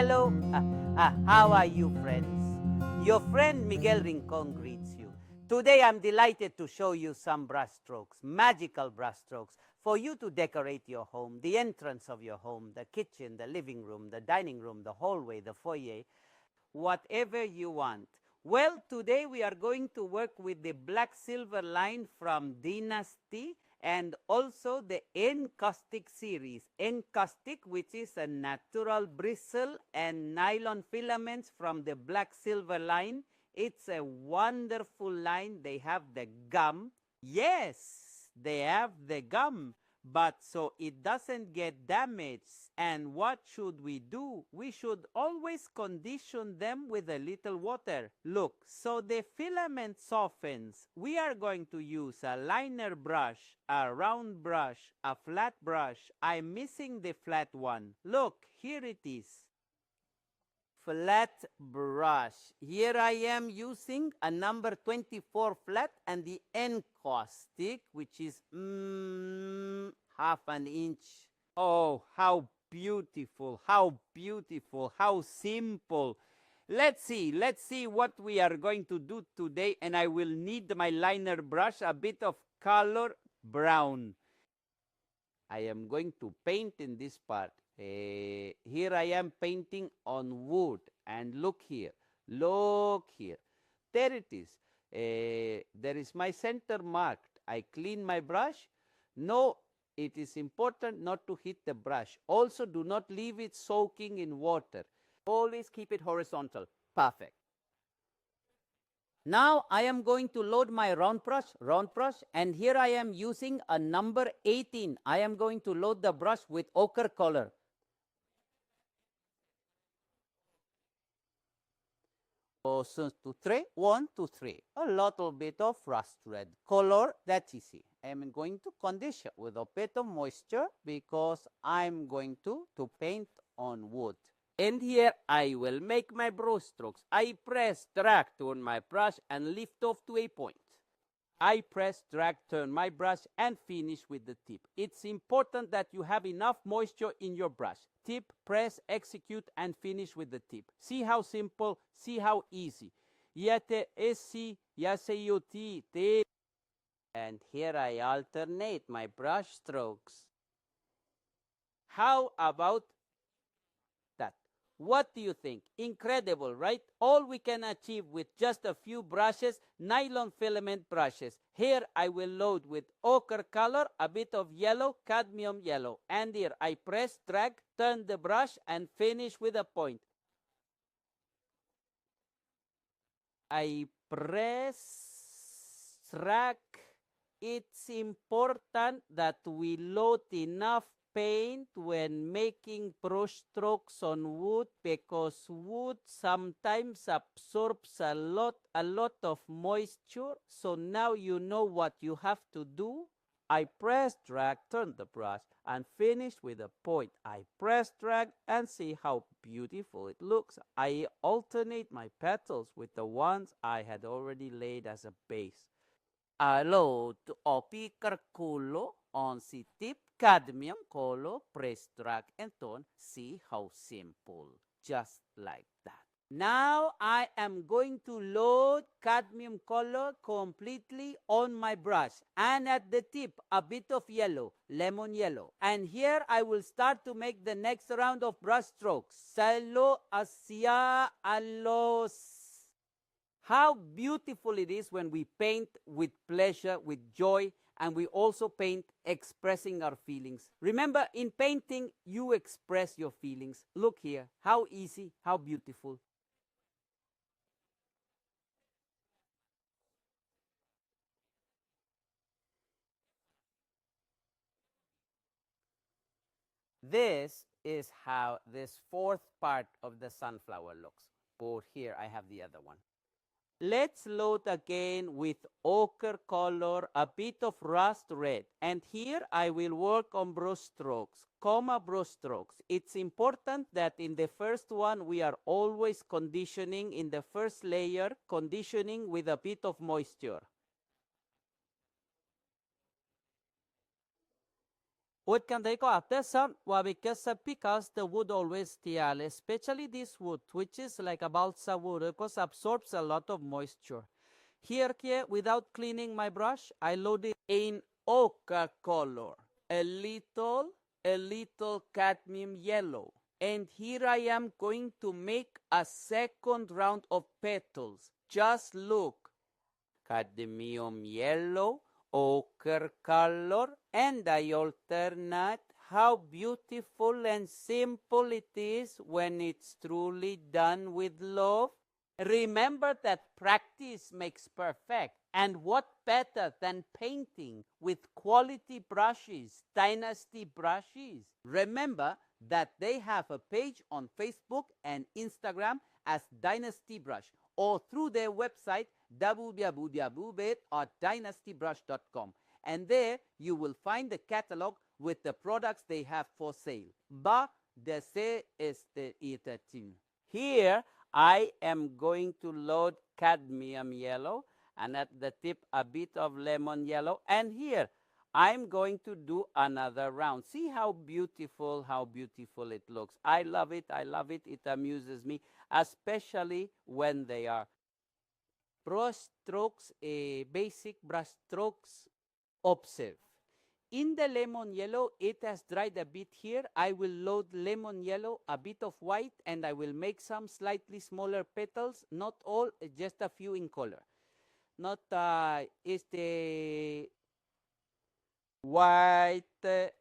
Hello, how are you, friends? Your friend Miguel Rincón greets you. Today I'm delighted to show you some brush strokes, magical brush strokes, for you to decorate your home, the entrance of your home, the kitchen, the living room, the dining room, the hallway, the foyer, whatever you want. Well, today we are going to work with the black silver line from Dynasty and also the Encaustic series. Encaustic, which is a natural bristle and nylon filaments from the black silver line. It's a wonderful line. They have the gum. Yes, they have the gum, but so it doesn't get damaged. And what should we do? We should always condition them with a little water. Look, so the filament softens. We are going to use a liner brush, a round brush, a flat brush. I'm missing the flat one. Look, here it is. Flat brush. Here I am using a number 24 flat and the Encaustic, which is half an inch. Oh, how beautiful, how beautiful, how simple. Let's see what we are going to do today, and I will need my liner brush, a bit of color brown. I am going to paint in this part. Here I am painting on wood, and look here, there it is. There is my center marked. I clean my brush. No, it is important not to hit the brush. Also, do not leave it soaking in water. Always keep it horizontal. Perfect. Now I am going to load my round brush, and here I am using a number 18. I am going to load the brush with ochre color. One, two, three. A little bit of rust red color. That's easy. I am going to condition with a bit of moisture because I'm going to paint on wood. And here I will make my brush strokes. I press, drag, turn my brush and lift off to a point. I press, drag, turn my brush and finish with the tip. It's important that you have enough moisture in your brush. Tip, press, execute, and finish with the tip. See how simple, see how easy. And here I alternate my brush strokes. How about that? What do you think? Incredible, right? All we can achieve with just a few brushes, nylon filament brushes. Here I will load with ochre color, a bit of yellow, cadmium yellow. And here I press, drag, turn the brush and finish with a point. I press, drag. It's important that we load enough paint when making brush strokes on wood because wood sometimes absorbs a lot of moisture. So now you know what you have to do. I press, drag, turn the brush and finish with a point. I press, drag and see how beautiful it looks. I alternate my petals with the ones I had already laid as a base. I load ochre color on the tip, cadmium color, press, drag and turn. See how simple, just like that. Now I am going to load cadmium color completely on my brush and at the tip a bit of yellow, lemon yellow. And here I will start to make the next round of brush strokes. Salo hacia alos. How beautiful it is when we paint with pleasure, with joy, and we also paint expressing our feelings. Remember, in painting, you express your feelings. Look here, how easy, how beautiful. This is how this fourth part of the sunflower looks. But here I have the other one. Let's load again with ochre color, a bit of rust red. And here I will work on brush strokes, brush strokes. It's important that in the first one we are always conditioning in the first layer, conditioning with a bit of moisture. Wood can take atesa wabikesa because the wood always tial, especially this wood, which is like a balsa wood, because absorbs a lot of moisture. Here, without cleaning my brush, I load it in ochre color, a little cadmium yellow. And here I am going to make a second round of petals. Just look. Cadmium yellow, ochre color, and I alternate. How beautiful and simple it is when it's truly done with love. Remember that practice makes perfect. And what better than painting with quality brushes, Dynasty Brushes? Remember that they have a page on Facebook and Instagram as Dynasty Brush, or through their website www.dynastybrush.com, and there you will find the catalog with the products they have for sale. Ba desee itatin. Here I am going to load cadmium yellow, and at the tip a bit of lemon yellow, and here I'm going to do another round. See how beautiful it looks. I love it. It amuses me, especially when they are brush strokes, basic brush strokes. Observe. In the lemon yellow, it has dried a bit here. I will load lemon yellow, a bit of white, and I will make some slightly smaller petals. Not all, just a few in color. Not white,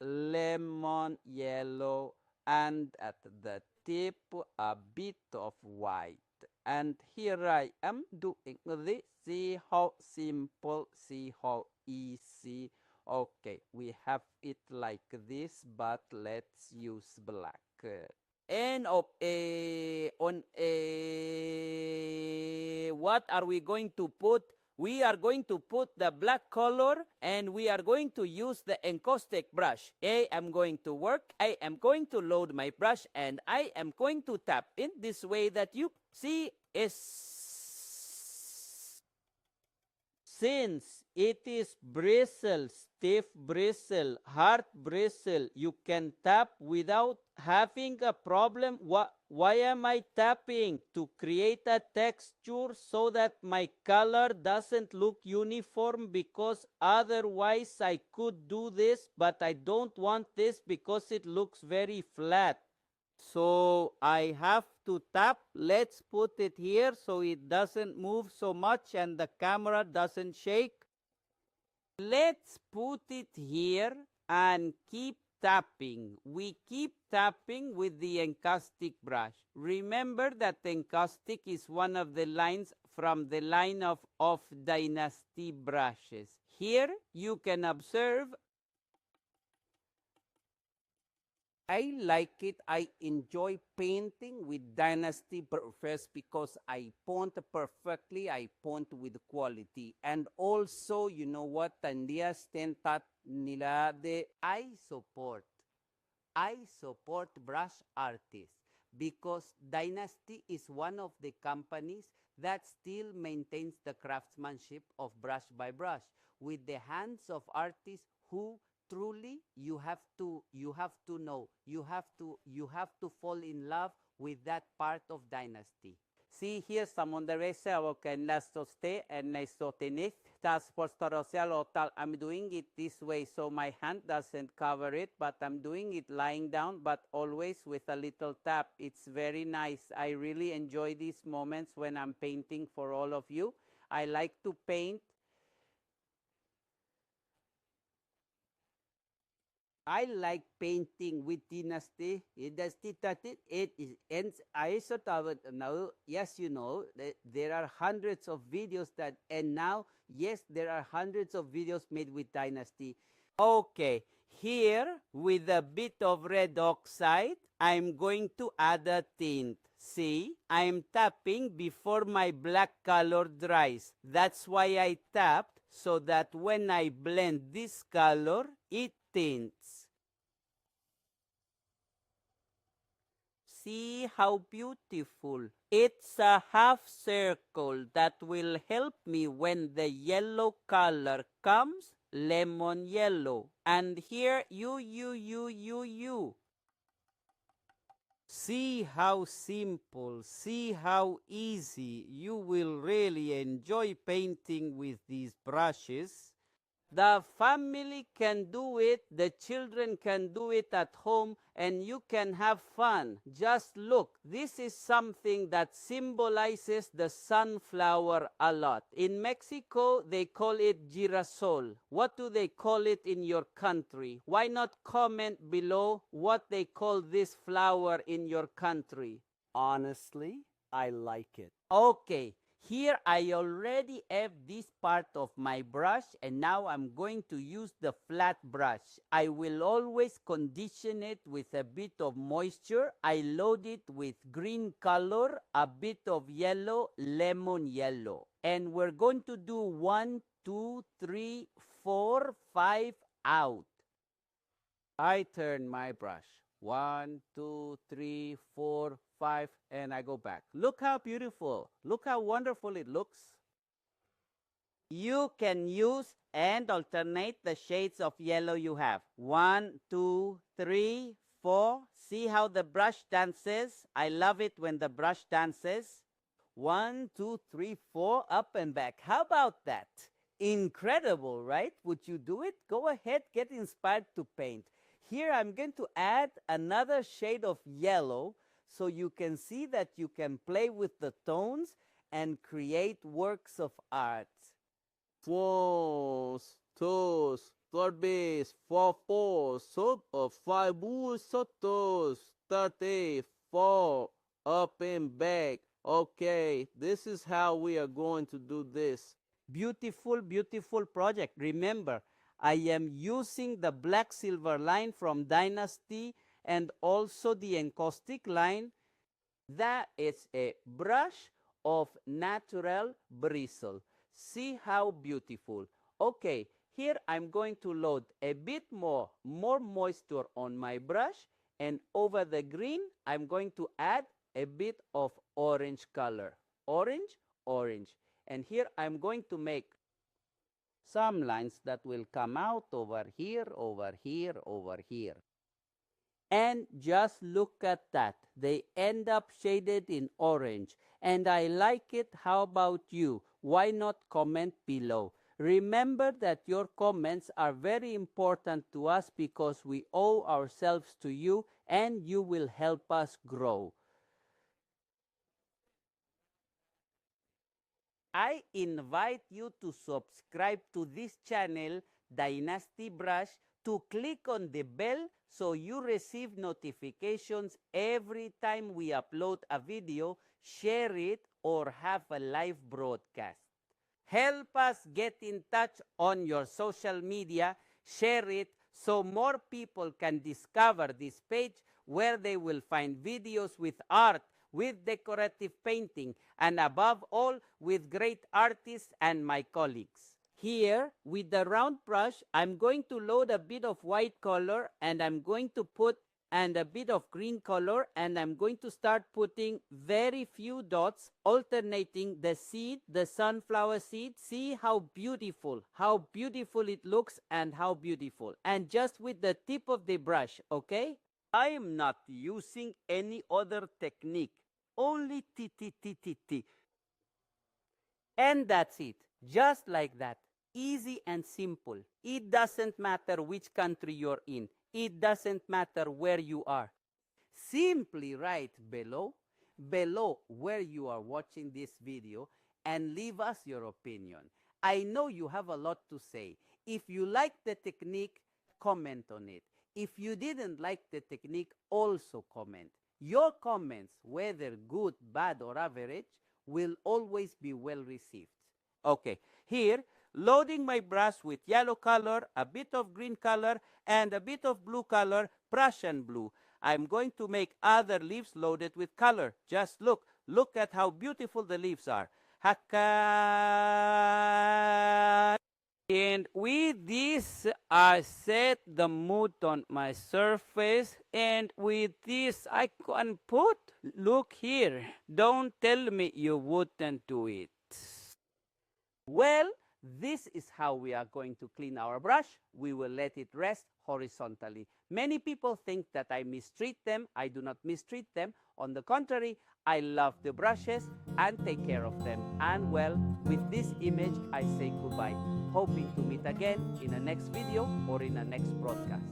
lemon yellow, and at the tip a bit of white. And here I am doing this. See how simple, see how easy. Okay, we have it like this, but let's use black. And what are we going to put? We are going to put the black color, and we are going to use the Encaustic brush. I am going to work. I am going to load my brush, and I am going to tap in this way that you see is. Since it is bristle, stiff bristle, hard bristle, you can tap without having a problem. Why am I tapping? To create a texture so that my color doesn't look uniform, because otherwise I could do this, but I don't want this because it looks very flat. So I have to tap. Let's put it here so it doesn't move so much and the camera doesn't shake. Let's put it here and keep tapping. We keep tapping with the Encaustic brush. Remember that Encaustic is one of the lines from the line of Dynasty Brushes. Here you can observe I like it. I enjoy painting with Dynasty Brushes because I paint perfectly. I paint with quality. And also, you know what? Tandia stentat nila de I support brush artists because Dynasty is one of the companies that still maintains the craftsmanship of brush by brush with the hands of artists who truly you have to know, you have to fall in love with that part of Dynasty. See here samondrese avoken lastoste and naistotenith tas postorosial. I'm doing it this way so my hand doesn't cover it, but I'm doing it lying down, but always with a little tap. It's very nice. I really enjoy these moments when I'm painting for all of you. I like to paint. I like painting with Dynasty. It is, and I sort of now, yes, you know, there are hundreds of videos that, and now, yes, there are hundreds of videos made with Dynasty. Okay, here with a bit of red oxide, I'm going to add a tint. See, I'm tapping before my black color dries. That's why I tapped, so that when I blend this color, it tints. See how beautiful. It's a half circle that will help me when the yellow color comes lemon yellow. And here, you. See how simple, see how easy. You will really enjoy painting with these brushes. The family can do it, the children can do it at home, and you can have fun. Just look, this is something that symbolizes the sunflower a lot. In Mexico, they call it girasol. What do they call it in your country? Why not comment below what they call this flower in your country? Honestly, I like it. Okay, here I already have this part of my brush, and now I'm going to use the flat brush. I will always condition it with a bit of moisture. I load it with green color, a bit of yellow, lemon yellow. And we're going to do 1, 2, 3, 4, 5 out. I turn my brush. 1, 2, 3, 4, 5, and I go back. Look how beautiful. Look how wonderful it looks. You can use and alternate the shades of yellow you have. 1, 2, 3, 4. See how the brush dances? I love it when the brush dances. 1, 2, 3, 4, up and back. How about that? Incredible, right? Would you do it? Go ahead, get inspired to paint. Here I'm going to add another shade of yellow so you can see that you can play with the tones and create works of art. 1, 2, 3, 4, 5, 6, 4, up and back. Okay, this is how we are going to do this. Beautiful, beautiful project. Remember, I am using the black silver line from Dynasty and also the Encaustic line. That is a brush of natural bristle. See how beautiful. Okay, here I'm going to load a bit more moisture on my brush, and over the green I'm going to add a bit of orange color. Orange, orange. And here I'm going to make some lines that will come out over here, over here, over here. And just look at that. They end up shaded in orange. And I like it. How about you? Why not comment below? Remember that your comments are very important to us because we owe ourselves to you and you will help us grow. I invite you to subscribe to this channel, Dynasty Brush, to click on the bell so you receive notifications every time we upload a video, share it, or have a live broadcast. Help us get in touch on your social media, share it so more people can discover this page where they will find videos with art, with decorative painting, and above all, with great artists and my colleagues. Here, with the round brush, I'm going to load a bit of white color, and I'm going to put and a bit of green color, and I'm going to start putting very few dots, alternating the seed, the sunflower seed. See how beautiful it looks and how beautiful. And just with the tip of the brush, okay? I am not using any other technique, only T. And that's it, just like that. Easy and simple. It doesn't matter which country you're in. It doesn't matter where you are. Simply write below where you are watching this video and leave us your opinion. I know you have a lot to say. If you like the technique, comment on it. If you didn't like the technique, also comment. Your comments, whether good, bad, or average, will always be well received. Okay, here, loading my brush with yellow color, a bit of green color, and a bit of blue color, Prussian blue. I'm going to make other leaves loaded with color. Just look at how beautiful the leaves are. And with this, I set the mood on my surface, and with this, I can put, look here, don't tell me you wouldn't do it. Well, This is how we are going to clean our brush. We will let it rest horizontally. Many people think that I mistreat them. I do not mistreat them. On the contrary, I love the brushes and take care of them. And well, with this image, I say goodbye, hoping to meet again in a next video or in a next broadcast.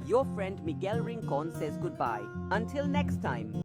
Your friend Miguel Rincón says goodbye. Until next time.